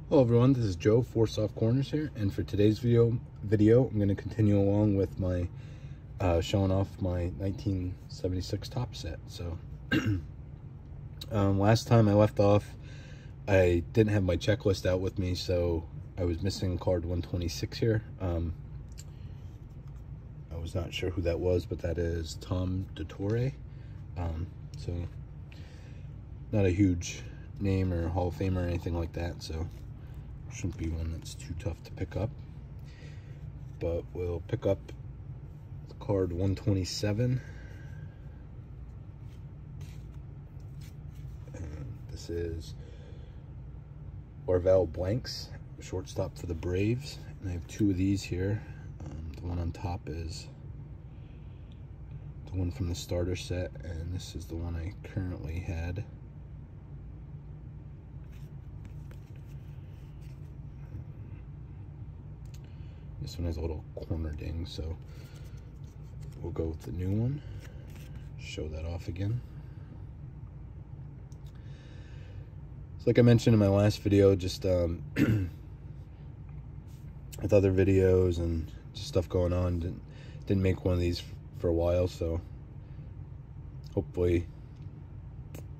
Hello everyone, this is Joe for Soft Corners here, and for today's video I'm going to continue along with my showing off my 1976 top set. So last time I left off, I didn't have my checklist out with me, so I was missing card 126 here. I was not sure who that was, but that is Tom Dutore. So not a huge name or Hall of Fame or anything like that, so shouldn't be one that's too tough to pick up. But we'll pick up card 127. And this is Orval Blanks, shortstop for the Braves. And I have two of these here. The one on top is the one from the starter set, and this is the one I currently had. This one has a little corner ding, so we'll go with the new one. Show that off again. So like I mentioned in my last video, just with other videos and just stuff going on, didn't make one of these for a while, so hopefully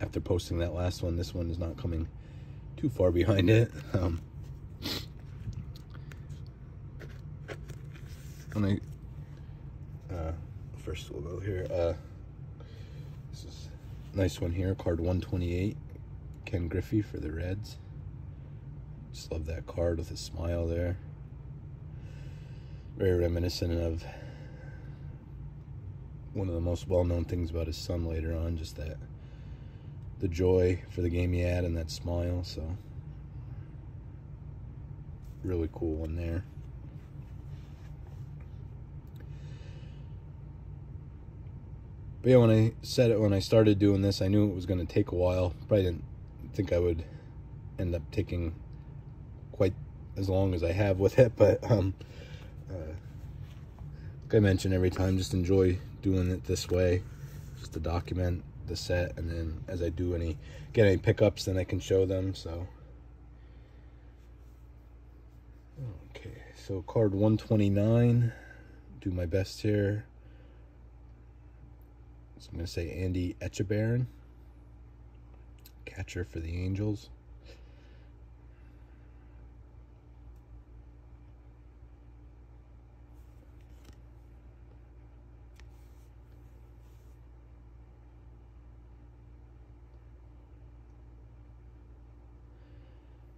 after posting that last one, this one is not coming too far behind it. First we'll go here. This is a nice one here, card 128, Ken Griffey for the Reds. Just love that card with a smile there. Very reminiscent of one of the most well-known things about his son later on, just that the joy for the game he had and that smile. So really cool one there. But yeah, when I started doing this, I knew it was going to take a while. Probably didn't think I would end up taking quite as long as I have with it, but like I mentioned every time, just enjoy doing it this way, just to document the set, and then as I do get any pickups, then I can show them. So okay, so card 129, do my best here. So I'm going to say Andy Etchebarren, catcher for the Angels.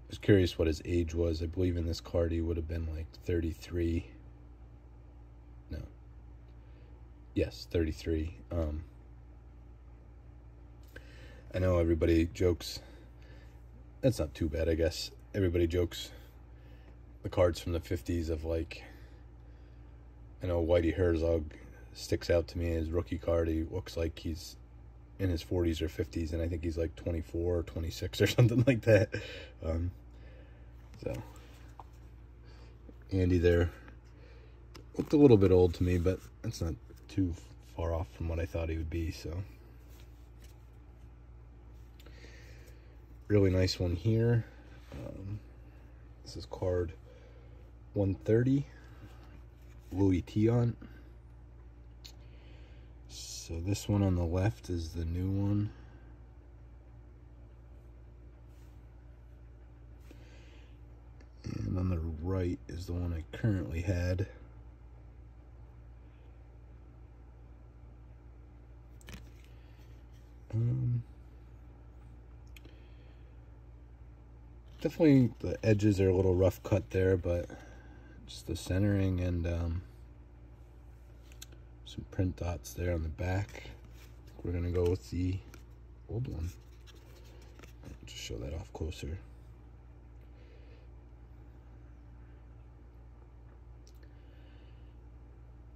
I was curious what his age was. I believe in this card he would have been like 33. No. Yes, 33. I know everybody jokes. That's not too bad, I guess. Everybody jokes the cards from the 50s of, like, I know Whitey Herzog sticks out to me. His rookie card, he looks like he's in his 40s or 50s, and I think he's like 24 or 26 or something like that. So Andy there looked a little bit old to me, but that's not too far off from what I thought he would be. So really nice one here. This is card 130, Louis Tion. So this one on the left is the new one. And on the right is the one I currently had. Definitely the edges are a little rough cut there, but just the centering and some print dots there on the back. We're gonna go with the old one. Just show that off closer.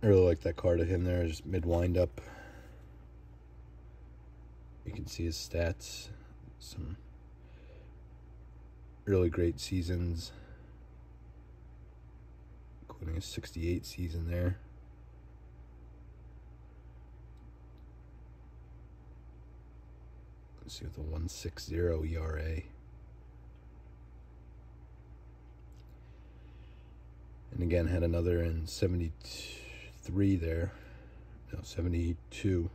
I really like that card of him there, just mid wind up. You can see his stats, some really great seasons, including a 68 season there. Let's see, with a 1.60 ERA. And again, had another in 73 there. No, 72.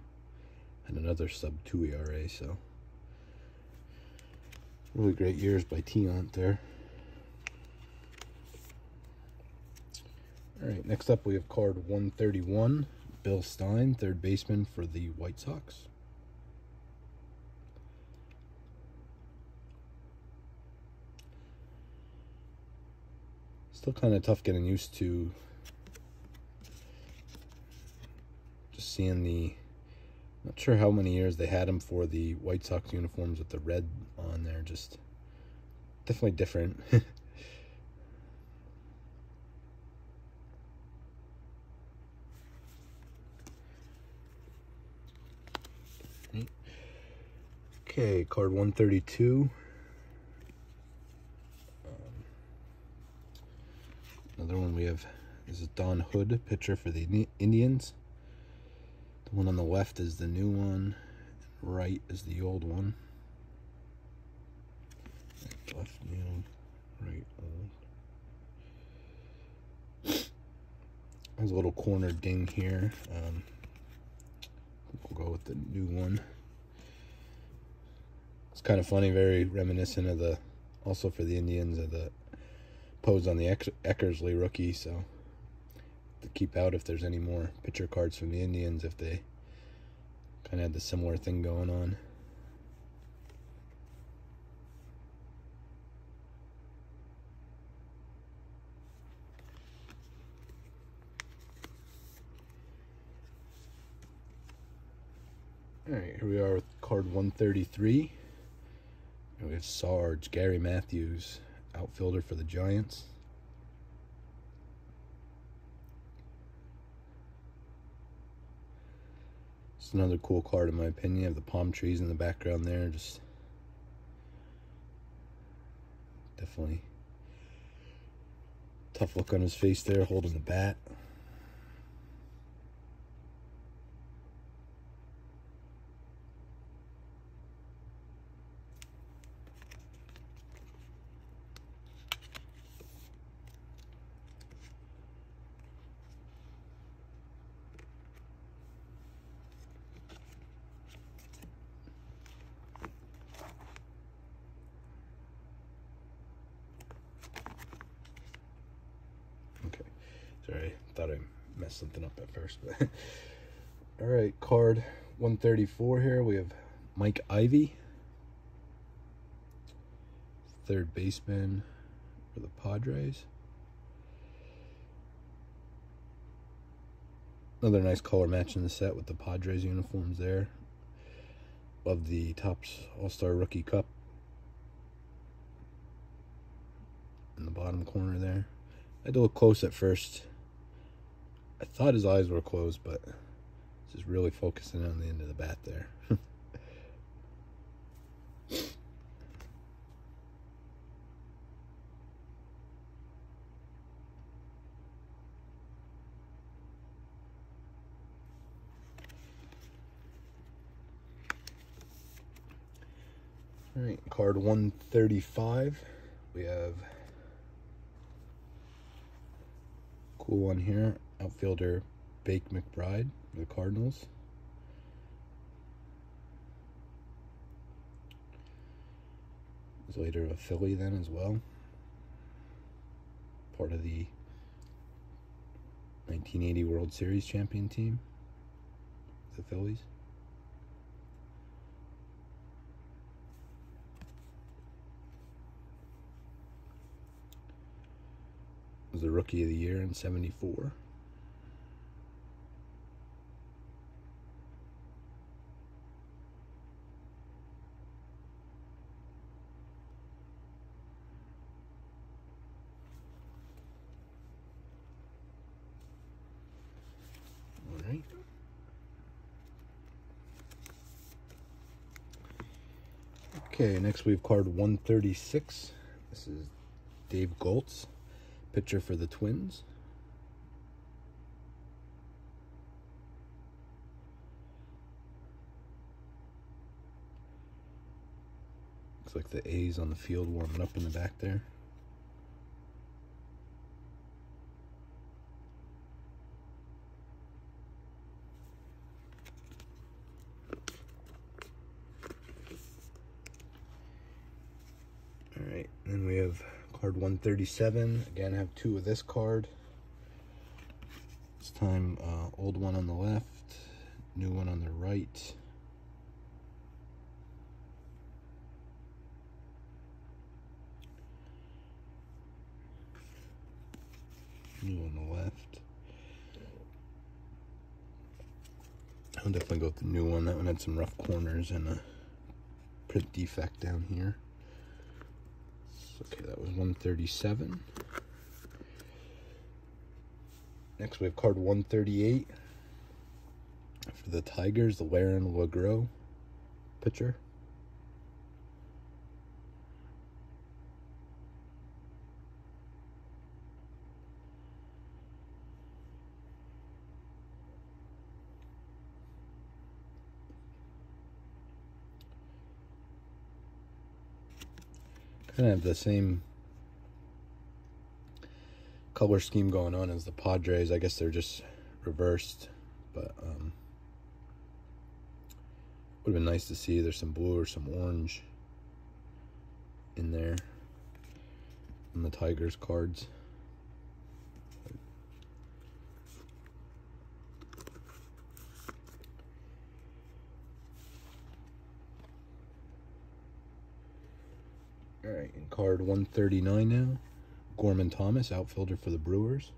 And another sub-2 ERA, so really great years by Tiant there. All right, next up we have card 131, Bill Stein, third baseman for the White Sox. Still kind of tough getting used to just seeing the, not sure how many years they had him for the White Sox uniforms with the red on there. Just definitely different. Okay, card 132. Another one we have, this is Don Hood, pitcher for the Indians. The one on the left is the new one, right is the old one. Left new, right old. There's a little corner ding here. We'll go with the new one. It's kind of funny, very reminiscent of the, also for the Indians, of the pose on the Eckersley rookie, so to keep out if there's any more pitcher cards from the Indians, if they kind of had the similar thing going on. All right, here we are with card 133. And we have Sarge, Gary Matthews, outfielder for the Giants. It's another cool card in my opinion. You have the palm trees in the background there. Just definitely tough look on his face there, holding the bat. Sorry, thought I messed something up at first, but all right, card 134 here. We have Mike Ivy, third baseman for the Padres. Another nice color match in the set with the Padres uniforms there. Love the Topps All-Star Rookie Cup in the bottom corner there. I had to look close at first. I thought his eyes were closed, but just really focusing on the end of the bat there. All right, card 135. We have cool one here. Outfielder Bake McBride for the Cardinals. Was later a Philly then as well. Part of the 1980 World Series champion team, the Phillies. Was the Rookie of the Year in '74. Okay, next we have card 136. This is Dave Goltz, pitcher for the Twins. Looks like the A's on the field warming up in the back there. Alright, then we have card 137. Again, I have two of this card. This time, old one on the left, new one on the right. New on the left. I'll definitely go with the new one. That one had some rough corners and a print defect down here. Okay, that was 137. Next we have card 138 for the Tigers, the Laron LeGros pitcher. Kind of have the same color scheme going on as the Padres. I guess they're just reversed, but would have been nice to see there's some blue or some orange in there on the Tigers cards. All right, in card 139 now, Gorman Thomas, outfielder for the Brewers.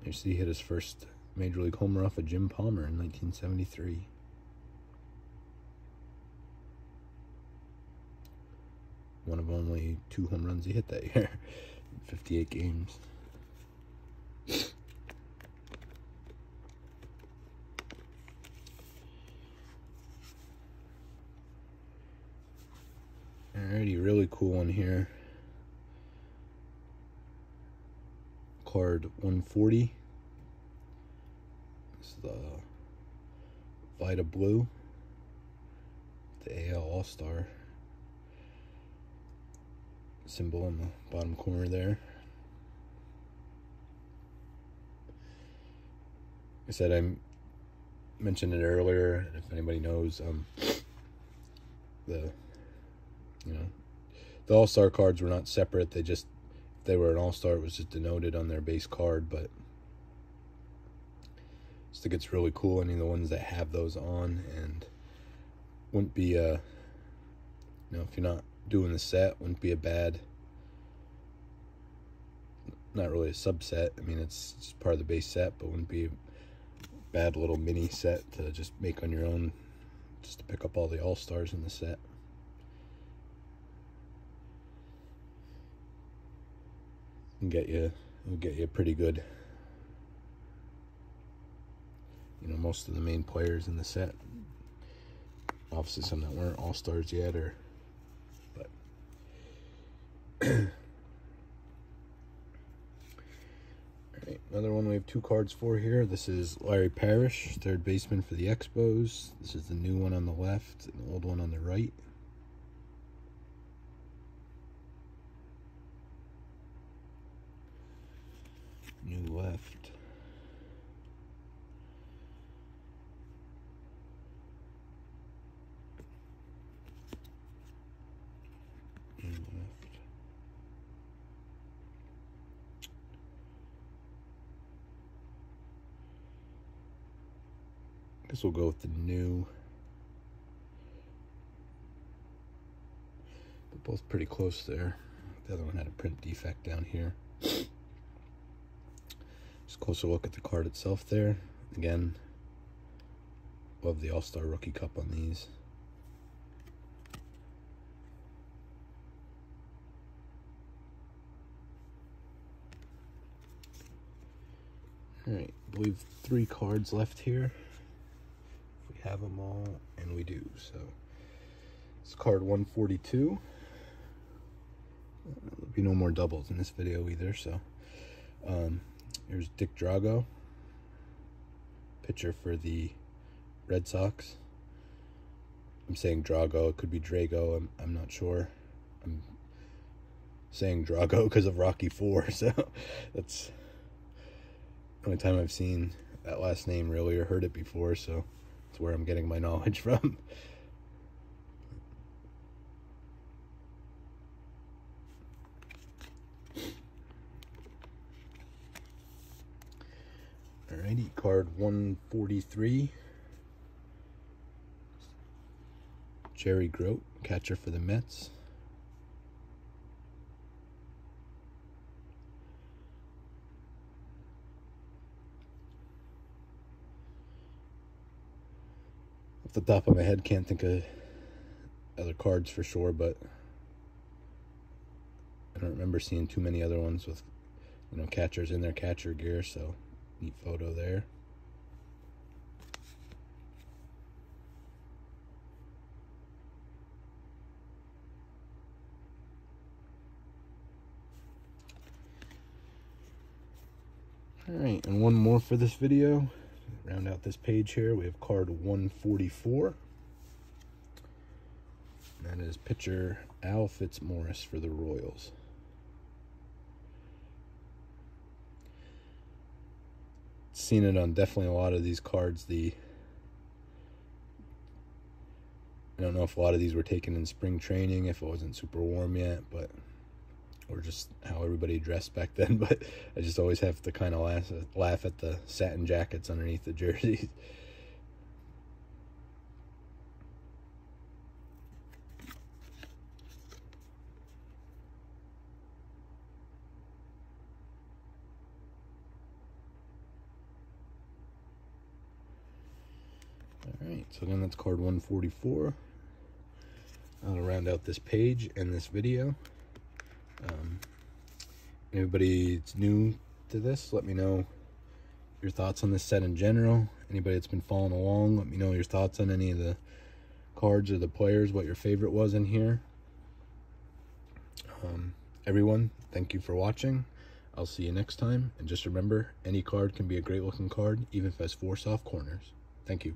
You see, he hit his first Major League homer off of Jim Palmer in 1973. One of only 2 home runs he hit that year, 58 games. Alrighty, really cool one here. Card 140. This is the Vida Blue, the AL All-Star symbol in the bottom corner there. I said I mentioned it earlier, and if anybody knows, the All-Star cards were not separate. They just, if they were an All-Star, it was just denoted on their base card. But I just think it's really cool. Any of the ones that have those on, and wouldn't be if you're not doing the set, wouldn't be a bad, not really a subset. I mean, it's just part of the base set, but wouldn't be a bad little mini set to just make on your own, just to pick up all the All-Stars in the set. And it'll get you pretty good, most of the main players in the set. Obviously some that weren't All-Stars yet, but Alright, another one we have 2 cards for here. This is Larry Parrish, third baseman for the Expos. This is the new one on the left and the old one on the right. New left. New left. I guess we'll go with the new. They're both pretty close there. The other one had a print defect down here. Just a closer look at the card itself there. Again, love the All-Star Rookie Cup on these. Alright, I believe 3 cards left here. We have them all, and we do. So it's card 142. There'll be no more doubles in this video either. So here's Dick Drago, pitcher for the Red Sox. I'm saying Drago, it could be Drago, I'm not sure. I'm saying Drago because of Rocky IV, so that's the only time I've seen that last name really or heard it before, so that's where I'm getting my knowledge from. Alrighty, card 143. Jerry Grote, catcher for the Mets. Off the top of my head, can't think of other cards for sure, but I don't remember seeing too many other ones with, you know, catchers in their catcher gear, so neat photo there. Alright, and one more for this video. Round out this page here, we have card 144. And that is pitcher Al Fitzmaurice for the Royals. Seen it on definitely a lot of these cards. I don't know if a lot of these were taken in spring training, if it wasn't super warm yet, but or just how everybody dressed back then, but I just always have to kind of laugh at the satin jackets underneath the jerseys. Alright, so again, that's card 144. I'll round out this page and this video. Anybody that's new to this, let me know your thoughts on this set in general. Anybody that's been following along, let me know your thoughts on any of the cards or the players, what your favorite was in here. Everyone, thank you for watching. I'll see you next time, and just remember, any card can be a great looking card, even if it has 4 soft corners. Thank you.